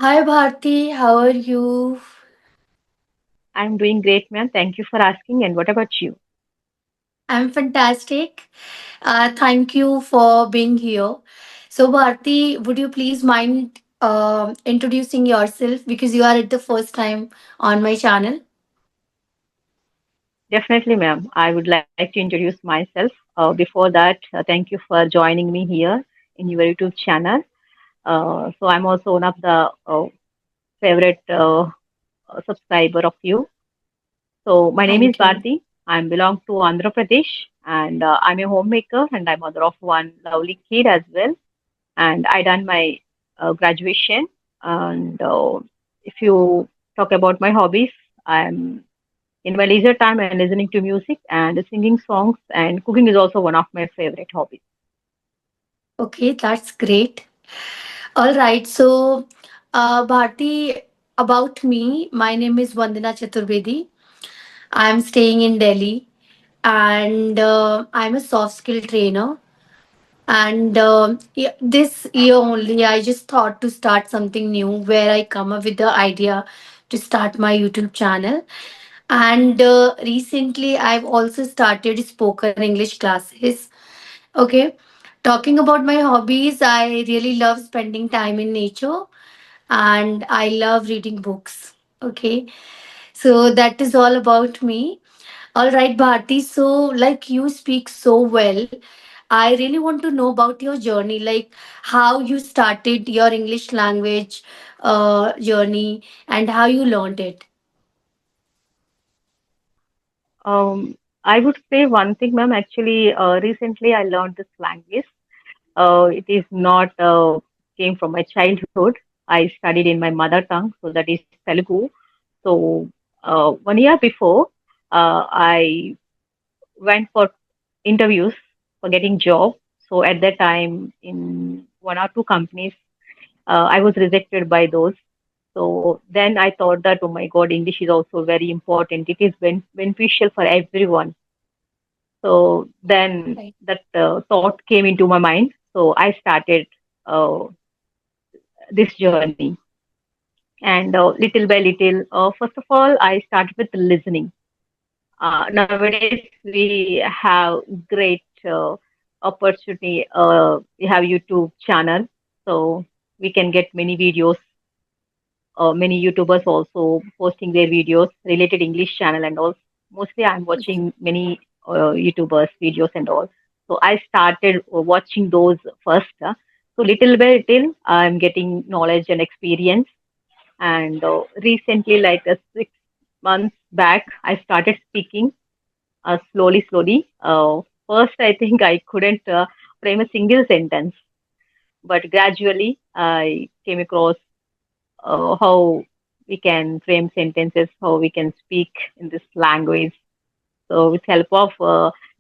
Hi Bharti, how are you? I'm doing great, ma'am. Thank you for asking. And what about you? I'm fantastic. Thank you for being here. So Bharti, would you please mind introducing yourself because you are at the first time on my channel? Definitely, ma'am. I would like to introduce myself. Before that, thank you for joining me here in your YouTube channel. So I'm also one of the favorite subscriber of you. So my name is Thank you. Bharti. I belong to Andhra Pradesh, and I'm a homemaker, and I'm mother of one lovely kid as well. And I done my graduation. And if you talk about my hobbies, I'm in my leisure time and listening to music and singing songs, and cooking is also one of my favorite hobbies. Okay, that's great. All right, so Bharti, about me, my name is Vandana Chaturvedi. I'm staying in Delhi and I'm a soft skill trainer. And yeah, this year only, I just thought to start something new where I come up with the idea to start my YouTube channel. And recently, I've also started spoken English classes. Okay. Talking about my hobbies, I really love spending time in nature and I love reading books. Okay. So that is all about me. All right, Bharti. So, like you speak so well, I really want to know about your journey, like how you started your English language journey and how you learned it. I would say one thing, ma'am. Actually, recently I learned this language. It is not came from my childhood. I studied in my mother tongue, so that is Telugu. So 1 year before, I went for interviews for getting job. So at that time, in one or two companies, I was rejected by those. So then I thought that, oh my God, English is also very important. It is beneficial for everyone. So then Right. that thought came into my mind. So I started uh, this journey. And little by little, first of all, I started with listening. Nowadays, we have great opportunity. We have YouTube channel, so we can get many videos. Many YouTubers also posting their videos related English channel and all. Mostly, I'm watching many YouTubers videos and all. So I started watching those first. So little by little, I'm getting knowledge and experience. And recently, like 6 months back, I started speaking slowly. First, I think I couldn't frame a single sentence, but gradually I came across how we can frame sentences, how we can speak in this language. So, with help of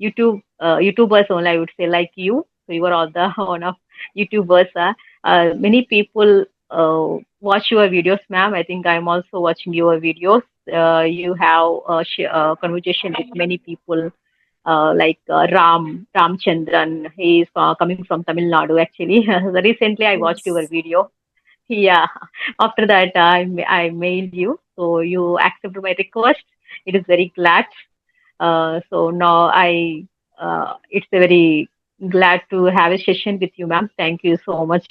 YouTubers only, I would say like you. So, you are all the one of YouTubers. Many people watch your videos, ma'am. I think I'm also watching your videos. You have conversation with many people like Ram Chandran. He is coming from Tamil Nadu actually. Recently, I watched your Yes. video. Yeah. After that, I mailed you, so you accepted my request. It is very glad. So now it's a very glad to have a session with you, ma'am. Thank you so much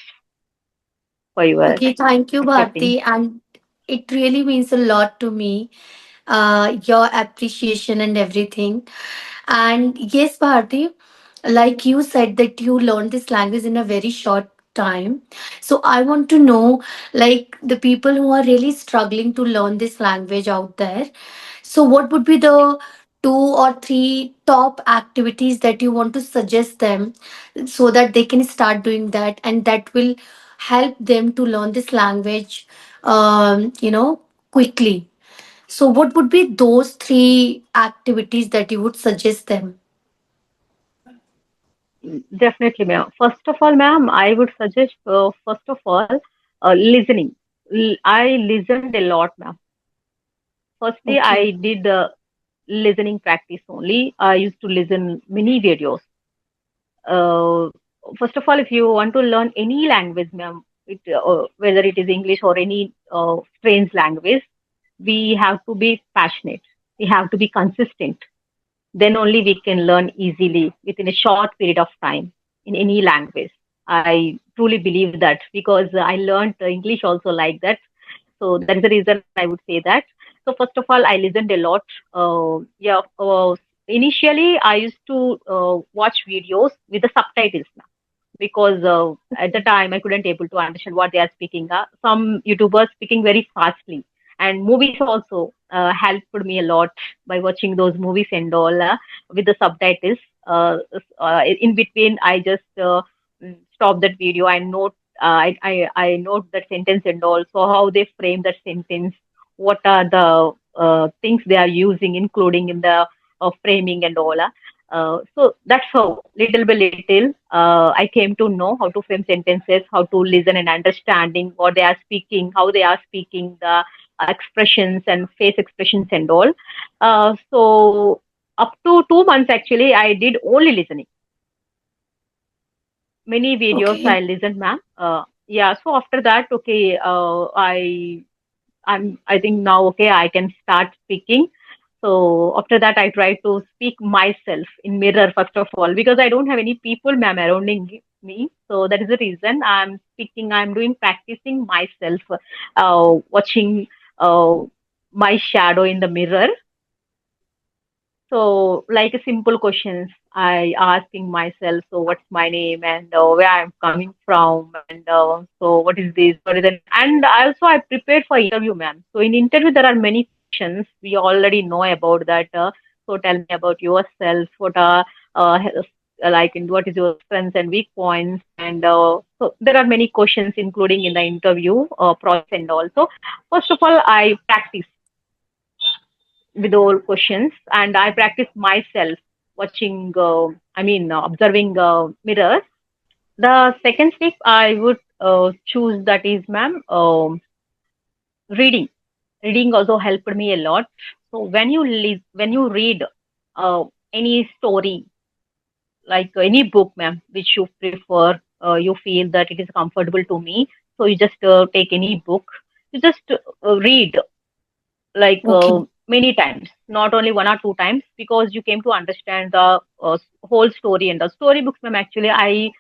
for your Okay, thank you, accepting. Bharti. And it really means a lot to me, your appreciation and everything. And yes, Bharti, like you said that you learned this language in a very short time. So I want to know, like the people who are really struggling to learn this language out there. So what would be the two or three top activities that you want to suggest them so that they can start doing that and that will help them to learn this language, quickly. So, what would be those three activities that you would suggest them? Definitely, ma'am. First of all, ma'am, I would suggest first of all listening. I listened a lot, ma'am. Firstly, Okay. I did listening practice only. I used to listen many videos. Uh, First of all, if you want to learn any language, ma'am, whether it is English or any strange language, we have to be passionate. We have to be consistent. Then only we can learn easily within a short period of time in any language. I truly believe that because I learned English also like that. So that is the reason I would say that. So first of all, I listened a lot. Yeah, initially I used to watch videos with the subtitles because at the time I couldn't able to understand what they are speaking. Some YouTubers speaking very fastly, and movies also helped me a lot by watching those movies and all with the subtitles. In between, I just stop that video and note. I note that sentence and all. So how they frame that sentence, what are the things they are using, including in the framing and all. So that's how little by little I came to know how to frame sentences, how to listen and understanding what they are speaking, how they are speaking, the expressions and face expressions and all. So up to 2 months actually, I did only listening. Many videos Okay. I listened, ma'am. Yeah. So after that, okay, I think now okay I can start speaking. So after that I try to speak myself in mirror first of all because I don't have any people ma'am surrounding me. So that is the reason I'm speaking. I'm doing practicing myself, watching uh, my shadow in the mirror. So, like a simple questions, I asking myself, so what's my name and where I'm coming from, and so what is this, what is that, and also I prepared for interview, ma'am. So in interview there are many questions we already know about that. So tell me about yourself. What are like in what is your strengths and weak points, and so there are many questions including in the interview process and also. First of all, I practice with all questions and I practice myself watching observing mirrors. The second step I would choose that is ma'am reading. Reading also helped me a lot. So when you read any story like any book ma'am which you prefer, you feel that it is comfortable to me, so you just take any book, you just read like Okay. many times, not only one or two times, because you came to understand the whole story. And the story books, ma'am, actually, I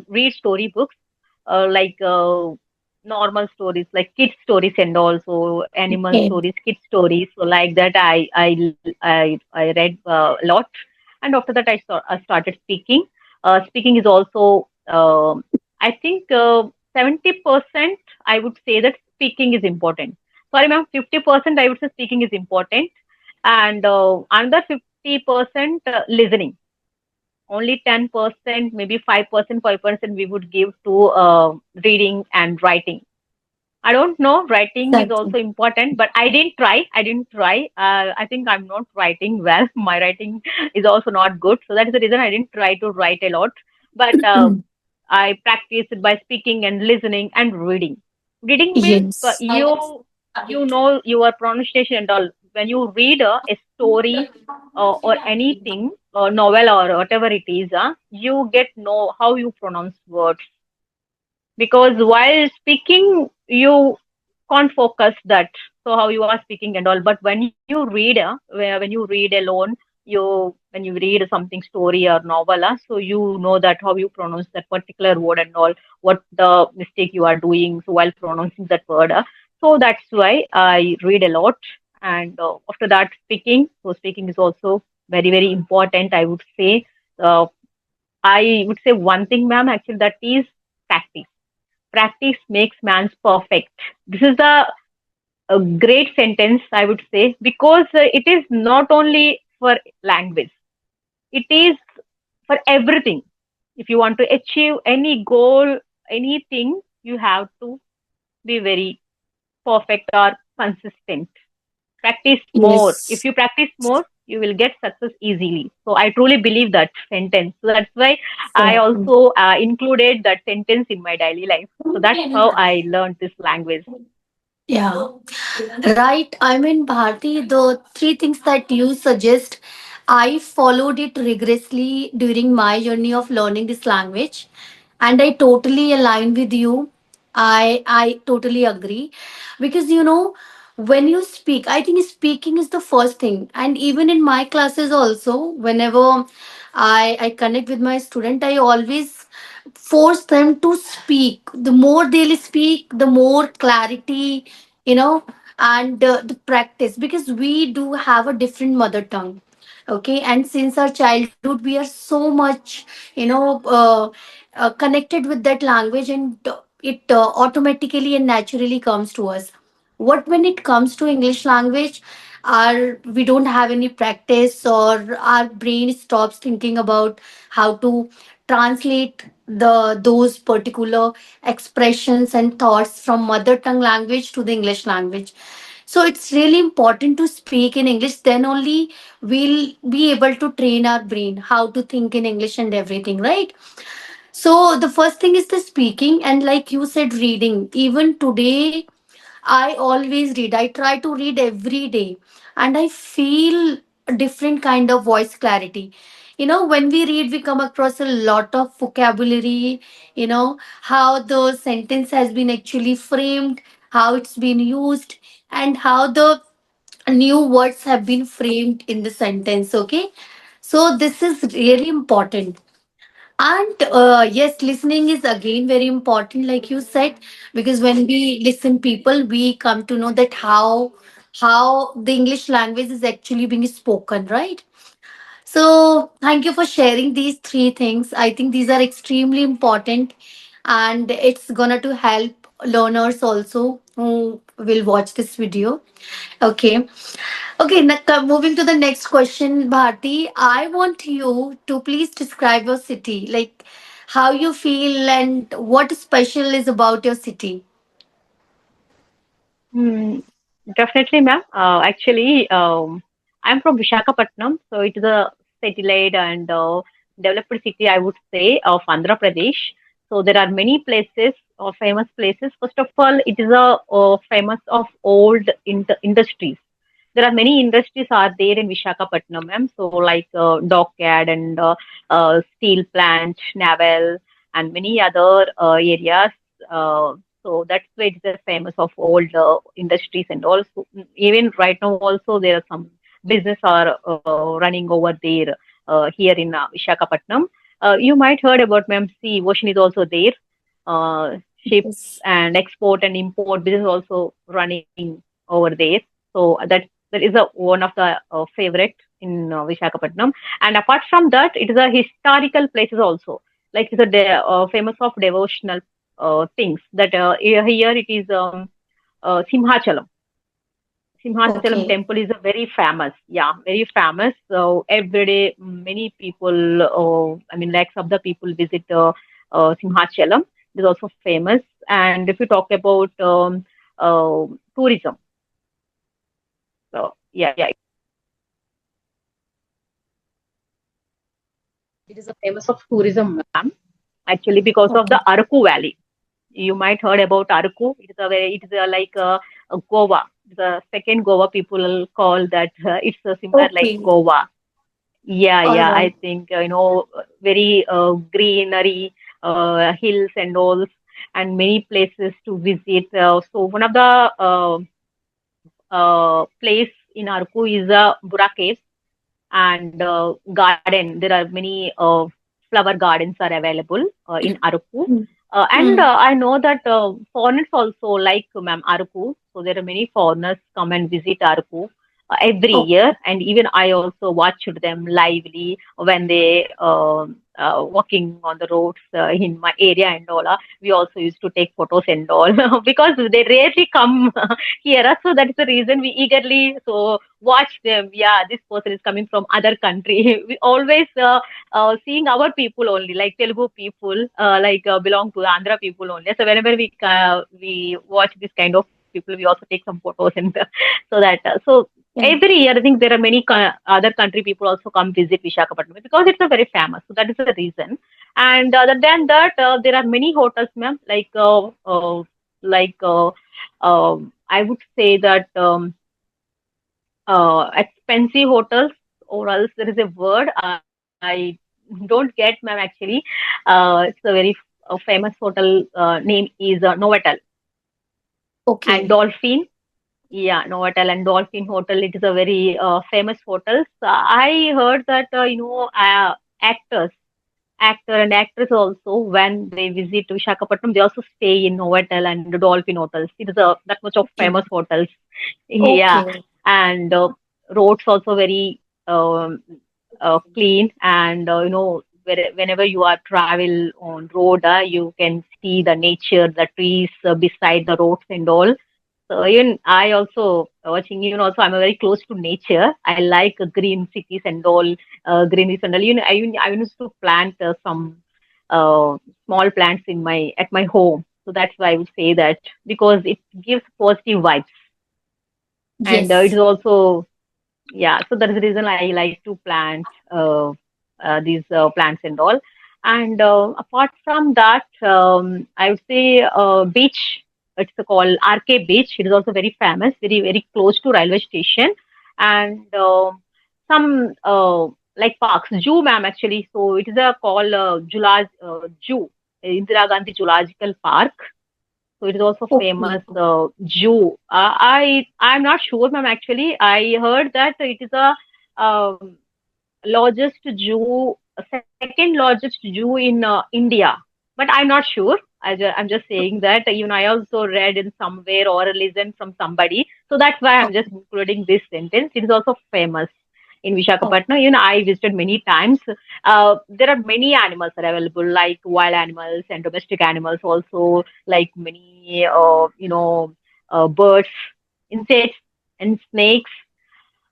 read story books like normal stories, like kids stories, and also animal Okay. stories, kids stories. So like that, I read a lot, and after that, I started speaking. Speaking is also, I think, 70%. I would say that speaking is important. Sorry, ma'am, 50% I would say speaking is important, and another 50% listening. Only 10%, maybe 5%, 5% we would give to reading and writing. I don't know. Writing is Exactly. also important, but I didn't try. I didn't try. I think I'm not writing well. My writing is also not good, so that is the reason I didn't try to write a lot. But I practiced by speaking and listening and reading. Reading means Yes. you know your pronunciation and all. When you read a story or anything, novel or whatever it is, you get know how you pronounce words, because while speaking you can't focus that, so how you are speaking and all. But when you read when you read alone, when you read something story or novel, so you know that how you pronounce that particular word and all, what the mistake you are doing so while pronouncing that word. So that's why I read a lot. And after that, speaking. So speaking is also very very important, I would say. uh, I would say one thing, ma'am, actually, that is practice. Practice makes man's perfect. This is a great sentence, I would say, because it is not only for language, it is for everything. If you want to achieve any goal, anything, you have to be very perfect or consistent. Practice more. If Yes. you practice more, you will get success easily. So I truly believe that sentence. So that's why I Exactly. also included that sentence in my daily life. So that's how I learned this language. Yeah. Right. I mean, Bharti, the three things that you suggest, I followed it rigorously during my journey of learning this language. And I totally align with you. I totally agree, because when you speak, I think speaking is the first thing. And even in my classes also, whenever I connect with my student, I always force them to speak. The more they'll speak, the more clarity, you know and the practice, because we do have a different mother tongue. Okay, and since our childhood we are so much connected with that language, and it automatically and naturally comes to us. What when it comes to English language, our we don't have any practice, or our brain stops thinking about how to translate those particular expressions and thoughts from mother tongue language to the English language. So it's really important to speak in English, then only we'll be able to train our brain how to think in English and everything, right? So the first thing is the speaking, and like you said, reading. Even today, I always read. I try to read every day, and I feel a different kind of voice clarity. When we read, we come across a lot of vocabulary, how the sentence has been actually framed, how it's been used, and how the new words have been framed in the sentence. Okay. So this is really important. And yes, listening is again very important, like you said, because when we listen people, we come to know that how the English language is actually being spoken, right? So thank you for sharing these three things. I think these are extremely important, and it's gonna to help learners also who will watch this video. Okay. Okay, moving to the next question, Bharti. I want you to please describe your city, like how you feel and what special is about your city. Hmm, definitely, ma'am. Actually, I'm from Vishakapatnam, so it is a satellite and developed city, I would say, of Andhra Pradesh. So there are many places or famous places. First of all, it is a famous of old industries. There are many industries are there in Vishakapatnam, ma'am. So like dockyard and steel plant, naval, and many other areas. Uh, so that's why it's a famous of old industries, and also even right now also there are some business are running over there here in Vishakapatnam. You might heard about ma'am. See, ocean is also there. Ships Yes. and export and import business also running over there. So that is a one of the favorite in Vishakapatnam. And apart from that, it is a historical places also. Like it's a famous of devotional things that here it is Simhachalam. Simhachalam Okay. temple is a very famous, yeah, very famous. So every day, many people, I mean, lakhs of the people visit Simhachalam. It is also famous. And if you talk about tourism, so yeah, it is a famous of tourism, ma'am. Actually, because of the Okay. Araku Valley. You might heard about Araku. It is like a Goa. The second Goa people call that it's similar like Okay. Goa. Yeah, All yeah. right. I think very greenery, hills and all, and many places to visit. So one of the place in Arku is Bura Cave and garden. There are many flower gardens are available in Arku. Mm. And Mm. I know that foreigners also like ma'am Arku. So there are many foreigners come and visit Arku every Okay. year, and even I also watched them lively when they walking on the roads in my area and all. We also used to take photos and all because they rarely come here. So that is the reason we eagerly so watch them. Yeah, this person is coming from other country. We always seeing our people only, like Telugu people, like belong to the Andhra people only. So whenever we watch this kind of people, we also take some photos and so that so Yeah. every year I think there are many other country people also come visit Visakhapatnam because it's a very famous. So that is the reason. And other than that, there are many hotels, ma'am, like I would say that. Expensive hotels, or else there is a word I don't get, ma'am. Actually, it's a very a famous hotel name is Novotel and Okay. Dolphin. Yeah, Novotel and Dolphin Hotel. It is a very famous hotel. So I heard that actors, actor and actress also, when they visit Vishakapatnam, they also stay in Novotel and Dolphin hotels. It is a that much of famous Okay. hotels. Yeah, Okay. and roads also very um, clean, and whenever you are travel on road, you can see the nature, the trees beside the roads and all. So even I also watching, also I'm very close to nature. I like green cities and all, greenies and all. I used to plant some uh, small plants in my at my home. So that's why I would say that, because it gives positive vibes, and it Yes. is also, yeah, so that is the reason I like to plant these plants and all. And apart from that, I would say beach. It's called RK Beach. It is also very famous, very very close to railway station, and some like parks, zoo, ma'am. Actually, so it is a called Zoo, Indira Gandhi Zoological Park. So it is also Okay. famous Jew. I'm not sure, ma'am. Actually, I heard that it is a um, largest Jew, second largest Jew in India. But I'm not sure. I'm just saying that. Even I also read in somewhere or listened from somebody. So that's why I'm just Okay. including this sentence. It is also famous in Oh, Vishakapatnam. I visited many times. There are many animals are available, like wild animals and domestic animals also, like many, birds, insects, and snakes.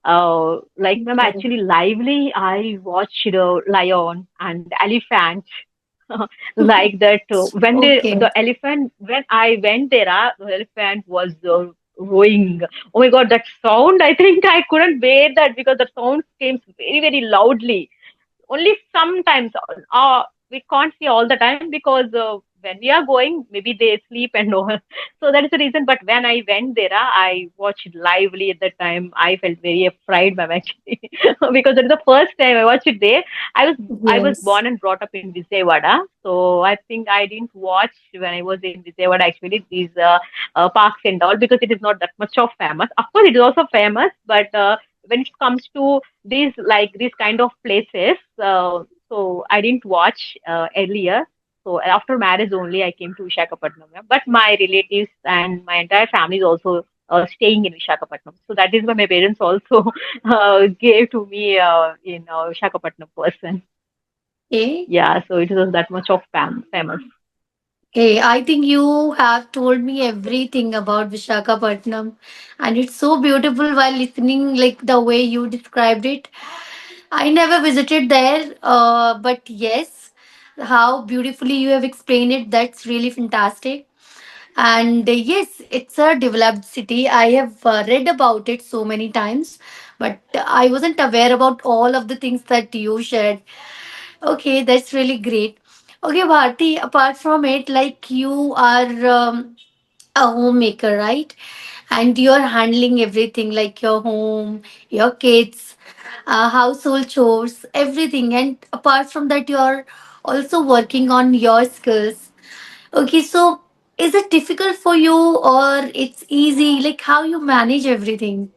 Like, ma'am, okay. actually, lively, I watched lion and elephant. Like that, Okay. the elephant, when I went there, the elephant was roaring. Oh my God, that sound! I think I couldn't bear that, because the sound came very, very loudly. Only sometimes, we can't see all the time, because when we are going, maybe they sleep and all. So that is the reason. But when I went there, I watched lively. At that time I felt very afraid, ma'am, actually. Because it is the first time I watched it there. I was Yes. born and brought up in Vijayawada, so I think I didn't watch when I was in Vijayawada, actually, these parks and all, because it is not that much of famous. Of course it is also famous, but when it comes to these kind of places. So I didn't watch earlier. So after marriage only I came to Vishakapatnam. Yeah. But my relatives and my entire family is also staying in Vishakapatnam. So that is why my parents also gave to me in Vishakapatnam person. Okay. Yeah, so it was that much of famous. Okay. I think you have told me everything about Vishakhapatnam, and it's so beautiful while listening, like the way you described it. I never visited there, but yes, how beautifully you have explained it. That's really fantastic. And yes, it's a developed city. I have read about it so many times, but I wasn't aware about all of the things that you shared. Okay, that's really great. Okay, Bharti, apart from it, like you are a homemaker, right? And you're handling everything like your home, your kids, household chores, everything. And apart from that, you're also working on your skills. Okay, so is it difficult for you or it's easy? Like how you manage everything?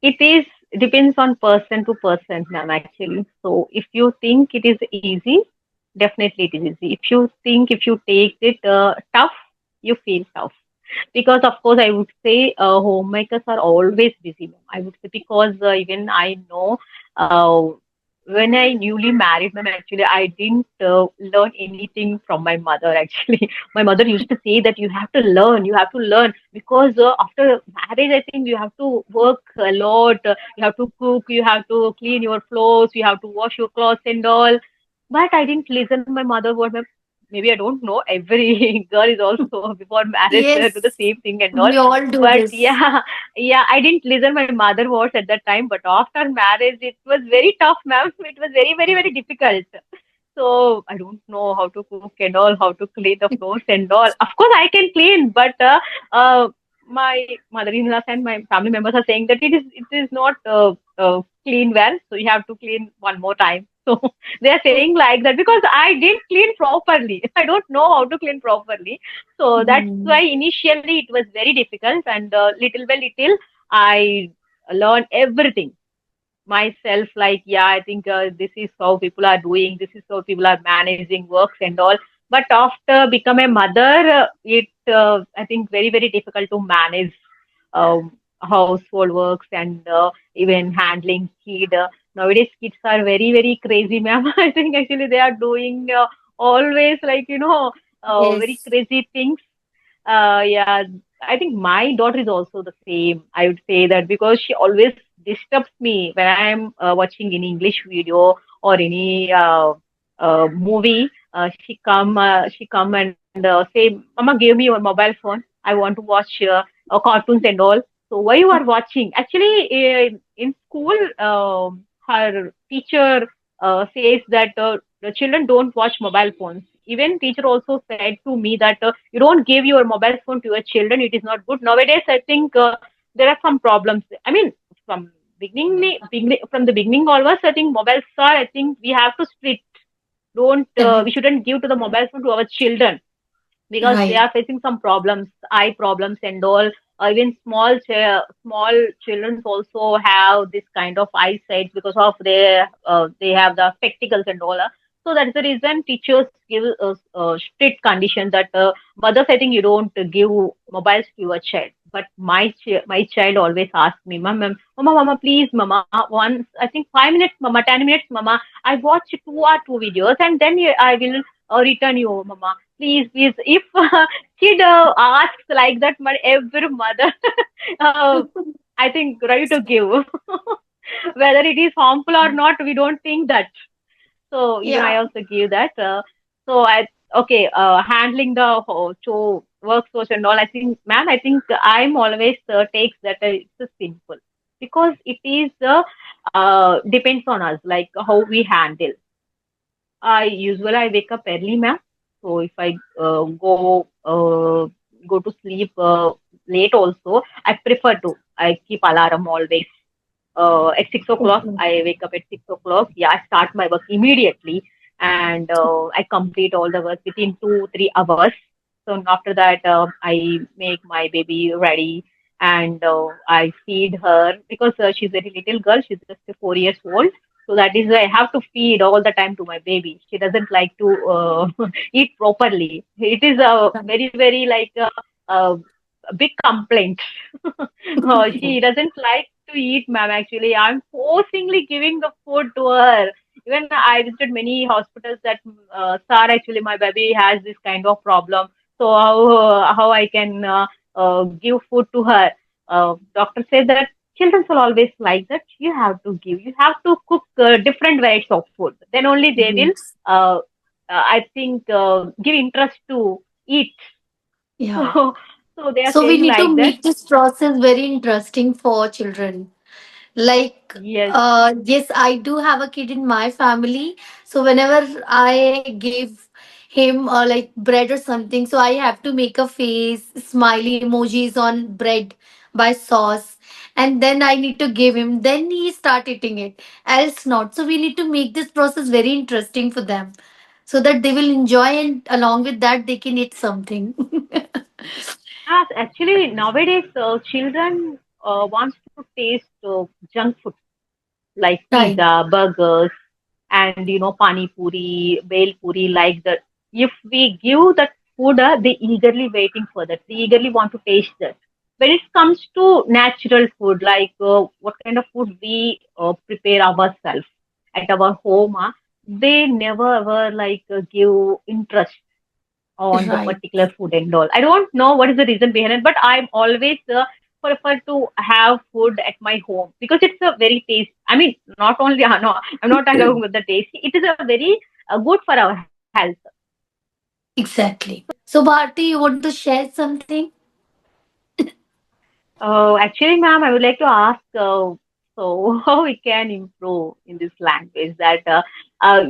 It is depends on person to person, ma'am, actually. So if you think it is easy, definitely it is easy. If you take it tough, you feel tough. Because of course I would say homemakers are always busy, ma'am. I would say, because even I know uh, when I newly married, ma'am, actually I didn't learn anything from my mother. Actually, my mother used to say that you have to learn, because after marriage, I think you have to work a lot. You have to cook, you have to clean your clothes, you have to wash your clothes and all. But I didn't listen my mother word. Maybe I don't know. Every girl is also before marriage do the Yes, same thing and all. we all do But this. yeah, yeah, I didn't listen my mother words at that time. But after marriage, it was very tough, ma'am. It was very, very, very difficult. So I don't know how to cook and all, how to clean the floors and all. Of course, I can clean, but my mother-in-law and my family members are saying that it is not clean well, so you have to clean one more time. So they are saying like that because I didn't clean properly. I don't know how to clean properly. So that's why Hmm. initially it was very difficult, and little by little I learned everything myself. Like, yeah, I think this is how people are doing, this is how people are managing works and all. But after become a mother, it I think very difficult to manage household works and even handling kid. Nowadays kids are very crazy, ma'am. I think actually they are doing always like, very Yes. crazy things. Yeah, I think my daughter is also the same. I would say that because she always disturbs me when I'm watching any English video or any movie. She come and say, "Mama, give me your mobile phone. I want to watch cartoons and all." So why you are watching? Actually, in school, her teacher says that the children don't watch mobile phones. Even teacher also said to me that you don't give your mobile phone to your children. It is not good. Nowadays, I think there are some problems. I mean, from from the beginning onwards, I think mobiles are. I think we have to strict. Don't we Correct. shouldn't give to the mobile phone to our children because they Right. are facing some problems, eye problems and all. Even small children also have this kind of eyesight because of their they have the spectacles and all. So that's the reason teachers give strict condition that mothers, I think you don't give mobiles to your child. But my child always asks me, mama, please, mama, once I think 5 minutes, mama, 10 minutes, mama, I watch 2 or 2 videos and then I will return you, mama. Please. If kid asks like that, but every mother, uh, I think, ready to give. Whether it is harmful or not, we don't think that. So even I Yeah. also give that. So I okay, handling the work source and all. I think, ma'am, I think I'm always takes that it's a simple because it is depends on us, like how we handle. I wake up early, ma'am. So if I go to sleep late also, I prefer to. I keep alarm always. At 6 o'clock, Okay. I wake up at 6 o'clock. Yeah, I start my work immediately, and I complete all the work within 2 3 hours. So after that, I make my baby ready, and I feed her because she's a very little girl. She's just 4 years old. So that is why I have to feed all the time to my baby. She doesn't like to eat properly. It is a Right. very like a big complaint. She doesn't like to eat, ma'am. Actually, I'm forcingly giving the food to her. Even I visited many hospitals that, sir, actually my baby has this kind of problem. So how I can give food to her? Doctor said that children will always like that. You have to give. You have to cook different varieties of food. Then only they will. Yes. Uh, I think give interest to eat. Yeah. So so they are So we saying need to like that. make this process very interesting for children. Like, Yes. yes, I do have a kid in my family. So whenever I give him like bread or something, so I have to make a face, smiley emojis on bread by sauce, and then I need to give him. Then he start eating it. Else not. So we need to make this process very interesting for them, so that they will enjoy, and along with that they can eat something. Yes, actually, nowadays children wants to taste junk food like Right. pizza, burgers, and pani puri, bel puri, like that. If we give that food, they eagerly waiting for that. They eagerly want to taste that. When it comes to natural food, like what kind of food we prepare ourselves at our home, they never ever like give interest on the Right. particular food and all. I don't know what is the reason behind it, but I'm always prefer to have food at my home because it's a very taste. I mean, not only no, I'm not talking with the taste. It is a very good for our health. Exactly. So, Bharti, you want to share something? Actually, ma'am, I would like to ask, so how we can improve in this language that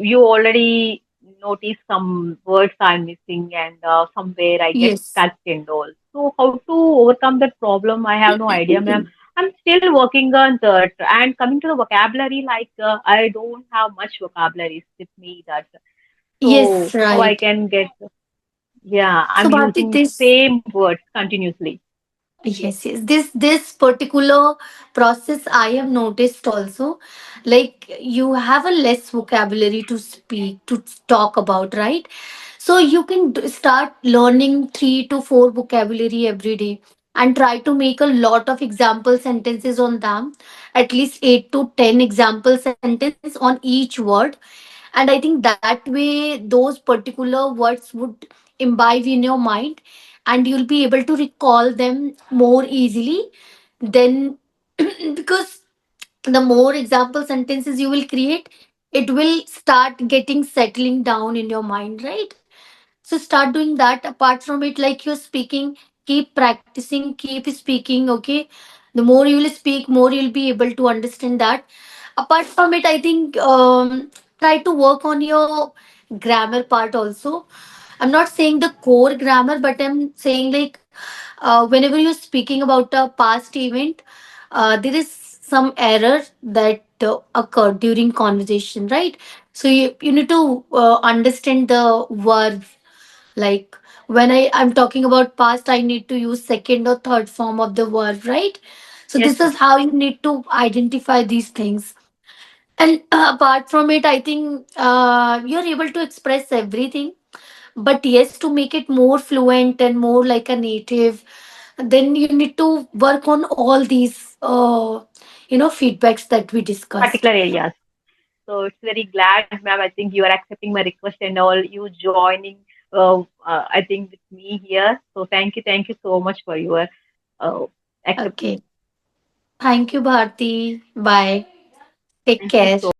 you already noticed some words I'm missing and somewhere I get Yes. stuck and all. So how to overcome that problem? I have no idea, ma'am. I'm still working on that. And coming to the vocabulary, like I don't have much vocabularies with me. That so Yes, how I right. can get? Yeah, So I'm Bharti, using this same words continuously. yes, yes. This particular process I have noticed also, like you have a less vocabulary to speak, to talk about, right? So you can start learning 3 to 4 vocabulary every day and try to make a lot of example sentences on them, at least 8 to 10 example sentence on each word. And I think that way those particular words would imbibe in your mind and you'll be able to recall them more easily then because the more example sentences you will create, it will start getting settling down in your mind, right? So start doing that. Apart from it, like you're speaking, keep practicing, keep speaking, okay? The more you will speak, more you'll be able to understand that. Apart from it, I think try to work on your grammar part also. I'm not saying the core grammar, but I'm saying like whenever you're speaking about a past event, there is some error that occurred during conversation, right? So you need to understand the verb. Like when I'm talking about past, I need to use second or third form of the verb, right? So Yes, this yes. is how you need to identify these things. And apart from it, I think you're able to express everything. But yes, to make it more fluent and more like a native, then you need to work on all these, feedbacks that we discussed. Particular areas. So it's very glad, ma'am. I think you are accepting my request and all. You joining, I think with me here. So thank you so much for your uh, acceptance. Okay. Thank you, Bharti. Bye. Take Thank you care. so